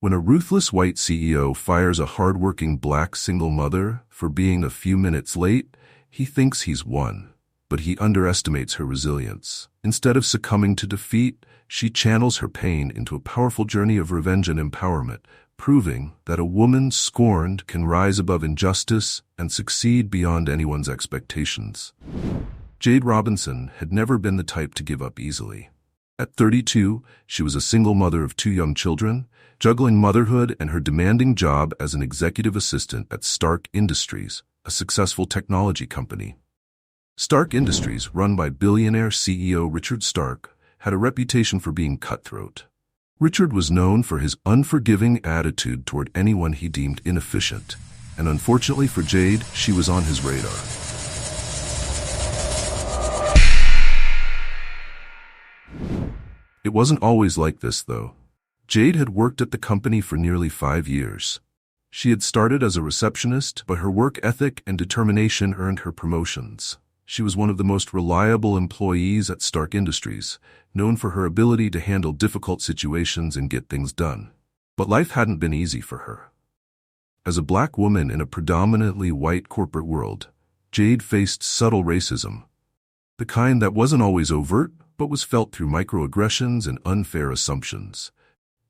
When a ruthless white CEO fires a hard-working black single mother for being a few minutes late, he thinks he's won, but he underestimates her resilience. Instead of succumbing to defeat, she channels her pain into a powerful journey of revenge and empowerment, proving that a woman scorned can rise above injustice and succeed beyond anyone's expectations. Jade Robinson had never been the type to give up easily. At 32, she was a single mother of 2 young children, juggling motherhood and her demanding job as an executive assistant at Stark Industries, a successful technology company. Stark Industries, run by billionaire CEO Richard Stark, had a reputation for being cutthroat. Richard was known for his unforgiving attitude toward anyone he deemed inefficient, and unfortunately for Jade, she was on his radar. It wasn't always like this, though. Jade had worked at the company for nearly 5 years. She had started as a receptionist, but her work ethic and determination earned her promotions. She was one of the most reliable employees at Stark Industries, known for her ability to handle difficult situations and get things done. But life hadn't been easy for her. As a black woman in a predominantly white corporate world, Jade faced subtle racism, the kind that wasn't always overt, but was felt through microaggressions and unfair assumptions.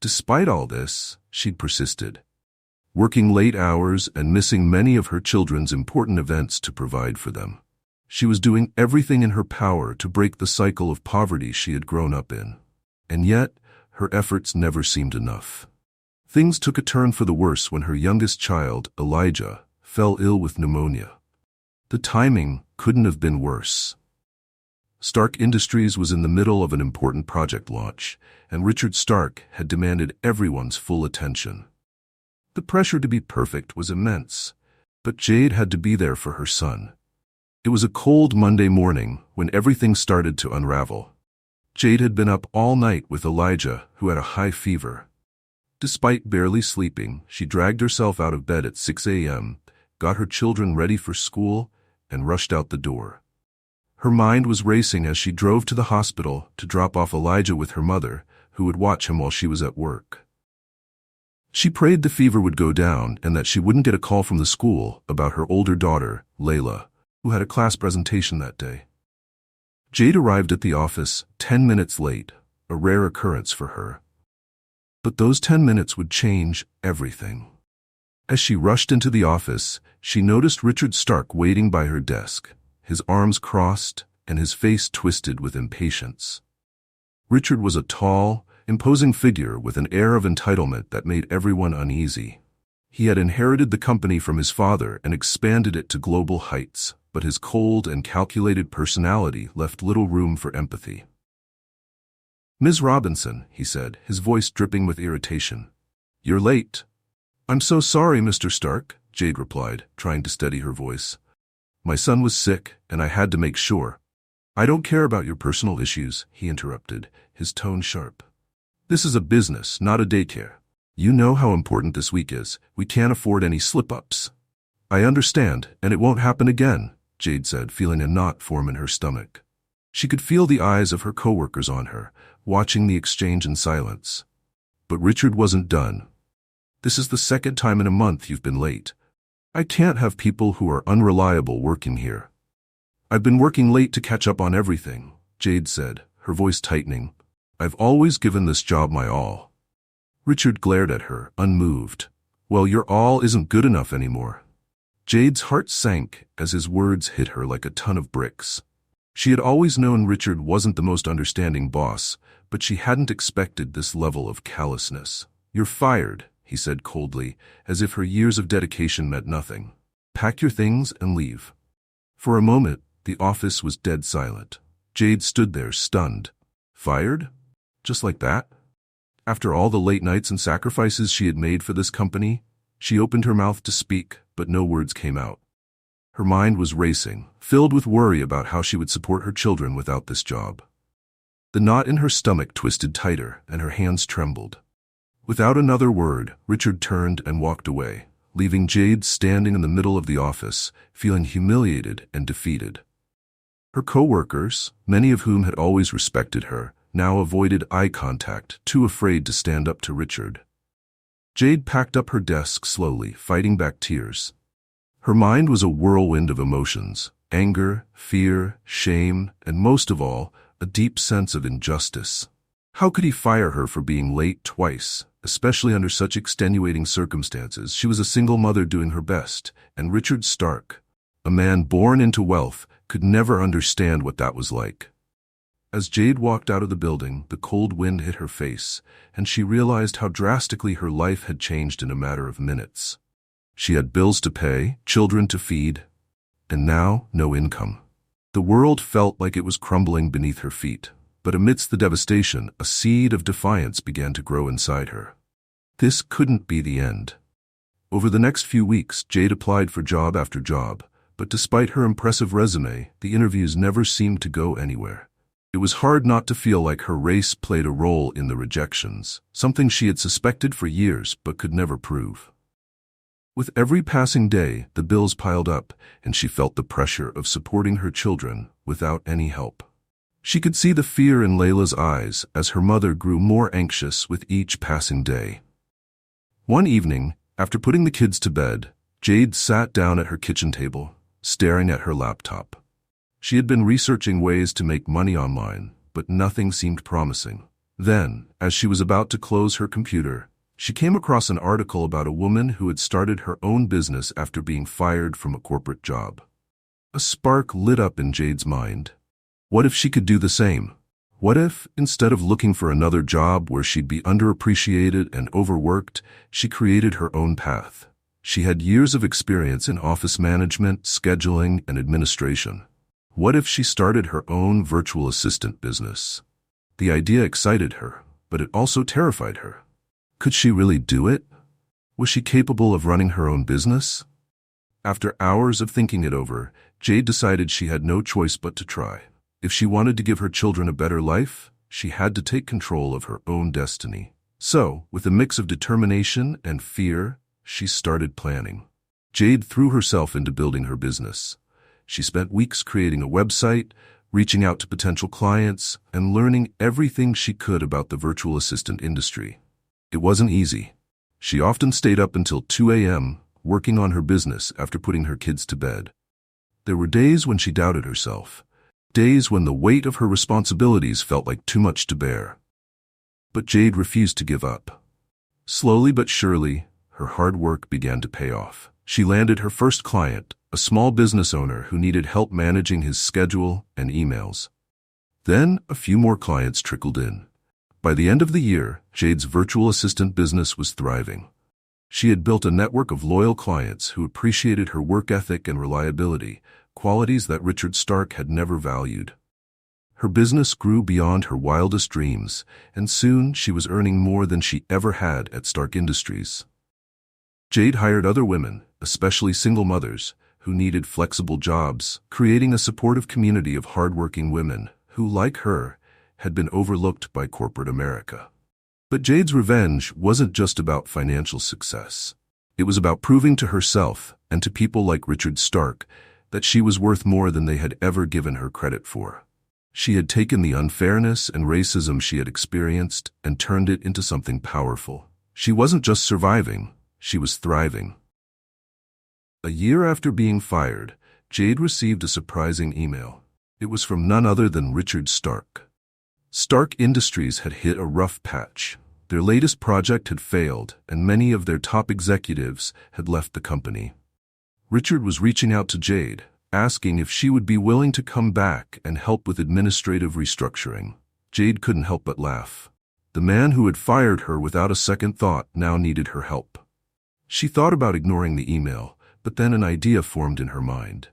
Despite all this, she'd persisted, working late hours and missing many of her children's important events to provide for them. She was doing everything in her power to break the cycle of poverty she had grown up in. And yet, her efforts never seemed enough. Things took a turn for the worse when her youngest child, Elijah, fell ill with pneumonia. The timing couldn't have been worse. Stark Industries was in the middle of an important project launch, and Richard Stark had demanded everyone's full attention. The pressure to be perfect was immense, but Jade had to be there for her son. It was a cold Monday morning when everything started to unravel. Jade had been up all night with Elijah, who had a high fever. Despite barely sleeping, she dragged herself out of bed at 6 a.m., got her children ready for school, and rushed out the door. Her mind was racing as she drove to the hospital to drop off Elijah with her mother, who would watch him while she was at work. She prayed the fever would go down and that she wouldn't get a call from the school about her older daughter, Layla, who had a class presentation that day. Jade arrived at the office 10 minutes late, a rare occurrence for her. But those 10 minutes would change everything. As she rushed into the office, she noticed Richard Stark waiting by her desk, his arms crossed and his face twisted with impatience. Richard was a tall, imposing figure with an air of entitlement that made everyone uneasy. He had inherited the company from his father and expanded it to global heights, but his cold and calculated personality left little room for empathy. "Ms. Robinson," he said, his voice dripping with irritation. "You're late." "I'm so sorry, Mr. Stark," Jade replied, trying to steady her voice. "My son was sick, and I had to make sure." "I don't care about your personal issues," he interrupted, his tone sharp. "This is a business, not a daycare. You know how important this week is. We can't afford any slip-ups." "I understand, and it won't happen again," Jade said, feeling a knot form in her stomach. She could feel the eyes of her coworkers on her, watching the exchange in silence. But Richard wasn't done. "This is the second time in a month you've been late. I can't have people who are unreliable working here." "I've been working late to catch up on everything," Jade said, her voice tightening. "I've always given this job my all." Richard glared at her, unmoved. "Well, your all isn't good enough anymore." Jade's heart sank as his words hit her like a ton of bricks. She had always known Richard wasn't the most understanding boss, but she hadn't expected this level of callousness. "You're fired," he said coldly, as if her years of dedication meant nothing. "Pack your things and leave." For a moment, the office was dead silent. Jade stood there, stunned. Fired? Just like that? After all the late nights and sacrifices she had made for this company? She opened her mouth to speak, but no words came out. Her mind was racing, filled with worry about how she would support her children without this job. The knot in her stomach twisted tighter, and her hands trembled. Without another word, Richard turned and walked away, leaving Jade standing in the middle of the office, feeling humiliated and defeated. Her co-workers, many of whom had always respected her, now avoided eye contact, too afraid to stand up to Richard. Jade packed up her desk slowly, fighting back tears. Her mind was a whirlwind of emotions: anger, fear, shame, and most of all, a deep sense of injustice. How could he fire her for being late twice, especially under such extenuating circumstances? She was a single mother doing her best, and Richard Stark, a man born into wealth, could never understand what that was like. As Jade walked out of the building, the cold wind hit her face, and she realized how drastically her life had changed in a matter of minutes. She had bills to pay, children to feed, and now no income. The world felt like it was crumbling beneath her feet, but amidst the devastation, a seed of defiance began to grow inside her. This couldn't be the end. Over the next few weeks, Jade applied for job after job, but despite her impressive resume, the interviews never seemed to go anywhere. It was hard not to feel like her race played a role in the rejections, something she had suspected for years but could never prove. With every passing day, the bills piled up, and she felt the pressure of supporting her children without any help. She could see the fear in Layla's eyes as her mother grew more anxious with each passing day. One evening, after putting the kids to bed, Jade sat down at her kitchen table, staring at her laptop. She had been researching ways to make money online, but nothing seemed promising. Then, as she was about to close her computer, she came across an article about a woman who had started her own business after being fired from a corporate job. A spark lit up in Jade's mind. What if she could do the same? What if, instead of looking for another job where she'd be underappreciated and overworked, she created her own path? She had years of experience in office management, scheduling, and administration. What if she started her own virtual assistant business? The idea excited her, but it also terrified her. Could she really do it? Was she capable of running her own business? After hours of thinking it over, Jade decided she had no choice but to try. If she wanted to give her children a better life, she had to take control of her own destiny. So, with a mix of determination and fear, she started planning. Jade threw herself into building her business. She spent weeks creating a website, reaching out to potential clients, and learning everything she could about the virtual assistant industry. It wasn't easy. She often stayed up until 2 a.m., working on her business after putting her kids to bed. There were days when she doubted herself, days when the weight of her responsibilities felt like too much to bear. But Jade refused to give up. Slowly but surely, her hard work began to pay off. She landed her first client, a small business owner who needed help managing his schedule and emails. Then, a few more clients trickled in. By the end of the year, Jade's virtual assistant business was thriving. She had built a network of loyal clients who appreciated her work ethic and reliability, qualities that Richard Stark had never valued. Her business grew beyond her wildest dreams, and soon she was earning more than she ever had at Stark Industries. Jade hired other women, especially single mothers, who needed flexible jobs, creating a supportive community of hardworking women who, like her, had been overlooked by corporate America. But Jade's revenge wasn't just about financial success. It was about proving to herself and to people like Richard Stark that she was worth more than they had ever given her credit for. She had taken the unfairness and racism she had experienced and turned it into something powerful. She wasn't just surviving, she was thriving. A year after being fired, Jade received a surprising email. It was from none other than Richard Stark. Stark Industries had hit a rough patch. Their latest project had failed, and many of their top executives had left the company. Richard was reaching out to Jade, asking if she would be willing to come back and help with administrative restructuring. Jade couldn't help but laugh. The man who had fired her without a second thought now needed her help. She thought about ignoring the email, but then an idea formed in her mind.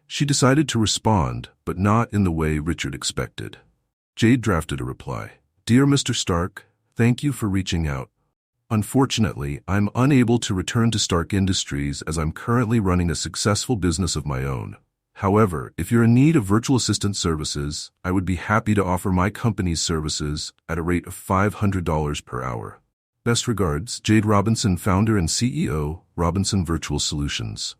She decided to respond, but not in the way Richard expected. Jade drafted a reply. "Dear Mr. Stark, thank you for reaching out. Unfortunately, I'm unable to return to Stark Industries as I'm currently running a successful business of my own. However, if you're in need of virtual assistant services, I would be happy to offer my company's services at a rate of $500 per hour. Best regards, Jade Robinson, founder and CEO, Robinson Virtual Solutions."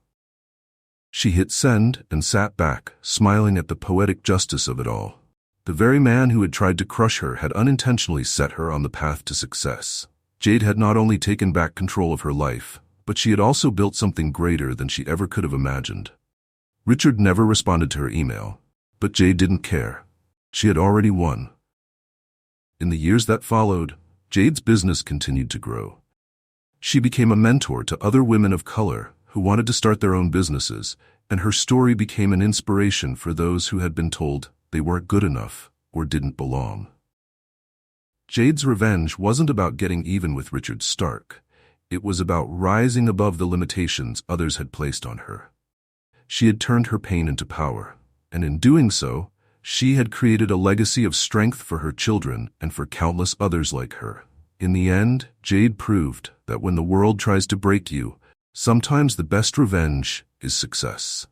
She hit send and sat back, smiling at the poetic justice of it all. The very man who had tried to crush her had unintentionally set her on the path to success. Jade had not only taken back control of her life, but she had also built something greater than she ever could have imagined. Richard never responded to her email, but Jade didn't care. She had already won. In the years that followed, Jade's business continued to grow. She became a mentor to other women of color who wanted to start their own businesses, and her story became an inspiration for those who had been told they weren't good enough or didn't belong. Jade's revenge wasn't about getting even with Richard Stark. It was about rising above the limitations others had placed on her. She had turned her pain into power, and in doing so, she had created a legacy of strength for her children and for countless others like her. In the end, Jade proved that when the world tries to break you, sometimes the best revenge is success.